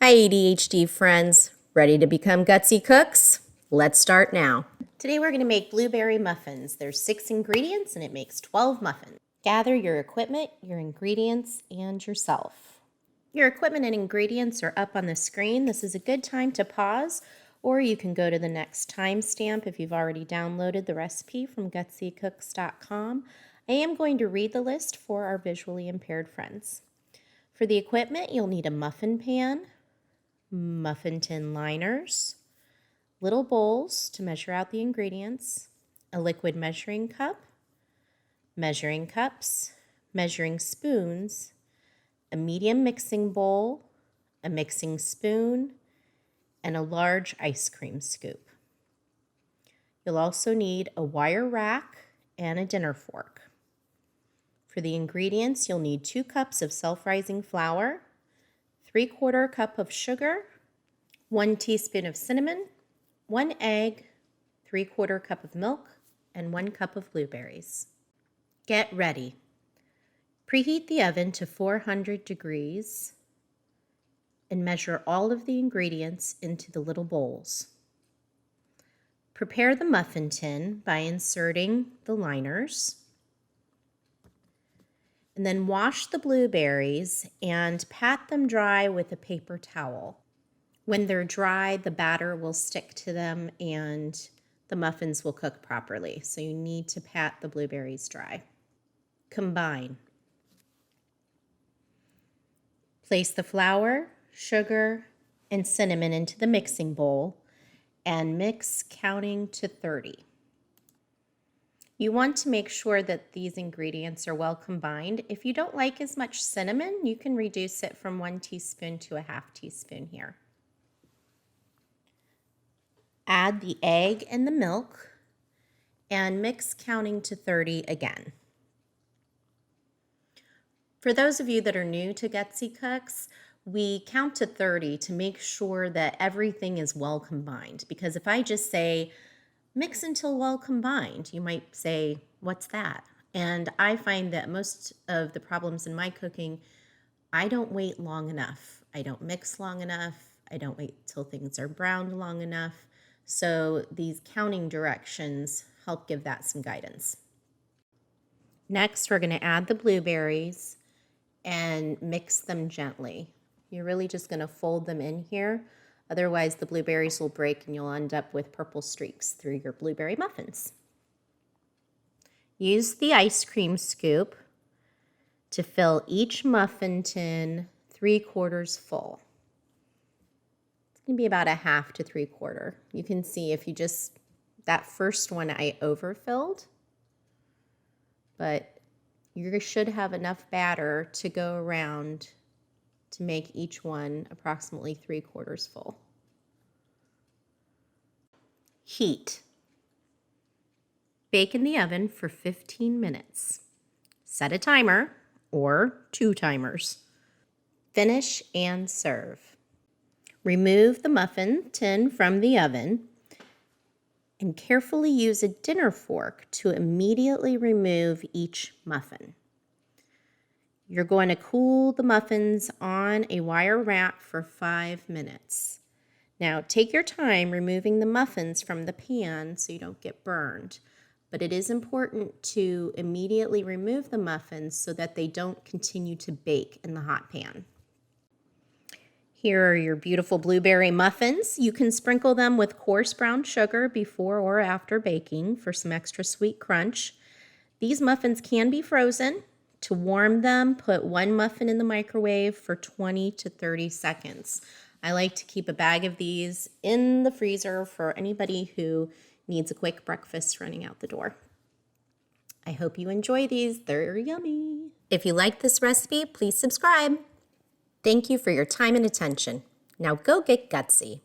Hi ADHD friends, ready to become gutsy cooks? Let's start now. Today we're going to make blueberry muffins. There's 6 ingredients and it makes 12 muffins. Gather your equipment, your ingredients, and yourself. Your equipment and ingredients are up on the screen. This is a good time to pause, or you can go to the next timestamp if you've already downloaded the recipe from GutsyCooks.com. I am going to read the list for our visually impaired friends. For the equipment, you'll need a muffin pan, muffin tin liners, little bowls to measure out the ingredients, a liquid measuring cup, measuring cups, measuring spoons, a medium mixing bowl, a mixing spoon, and a large ice cream scoop. You'll also need a wire rack and a dinner fork. For the ingredients, you'll need 2 cups of self-rising flour, 3/4 cup of sugar, 1 teaspoon of cinnamon, 1 egg, 3/4 cup of milk, and 1 cup of blueberries. Get ready. Preheat the oven to 400 degrees and measure all of the ingredients into the little bowls. Prepare the muffin tin by inserting the liners. And then wash the blueberries and pat them dry with a paper towel. When they're dry, the batter will stick to them and the muffins will cook properly. So you need to pat the blueberries dry. Combine. Place the flour, sugar, and cinnamon into the mixing bowl and mix counting to 30. You want to make sure that these ingredients are well combined. If you don't like as much cinnamon, you can reduce it from 1 teaspoon to a 1/2 teaspoon here. Add the egg and the milk and mix counting to 30 again. For those of you that are new to Gutsy Cooks, we count to 30 to make sure that everything is well combined. Because if I just say, mix until well combined, you might say, what's that? And I find that most of the problems in my cooking, I don't wait long enough. I don't mix long enough. I don't wait till things are browned long enough. So these counting directions help give that some guidance. Next, we're going to add the blueberries and mix them gently. You're really just going to fold them in here. Otherwise, the blueberries will break and you'll end up with purple streaks through your blueberry muffins. Use the ice cream scoop to fill each muffin tin 3/4 full. It's going to be about a 1/2 to 3/4. You can see if you just, that first one I overfilled, but you should have enough batter to go around to make each one approximately 3/4 full. Heat. Bake in the oven for 15 minutes. Set a timer or 2 timers. Finish and serve. Remove the muffin tin from the oven and carefully use a dinner fork to immediately remove each muffin. You're going to cool the muffins on a wire rack for 5 minutes. Now, take your time removing the muffins from the pan so you don't get burned. But it is important to immediately remove the muffins so that they don't continue to bake in the hot pan. Here are your beautiful blueberry muffins. You can sprinkle them with coarse brown sugar before or after baking for some extra sweet crunch. These muffins can be frozen. To warm them, put 1 muffin in the microwave for 20 to 30 seconds. I like to keep a bag of these in the freezer for anybody who needs a quick breakfast running out the door. I hope you enjoy these. They're yummy. If you like this recipe, please subscribe. Thank you for your time and attention. Now go get gutsy.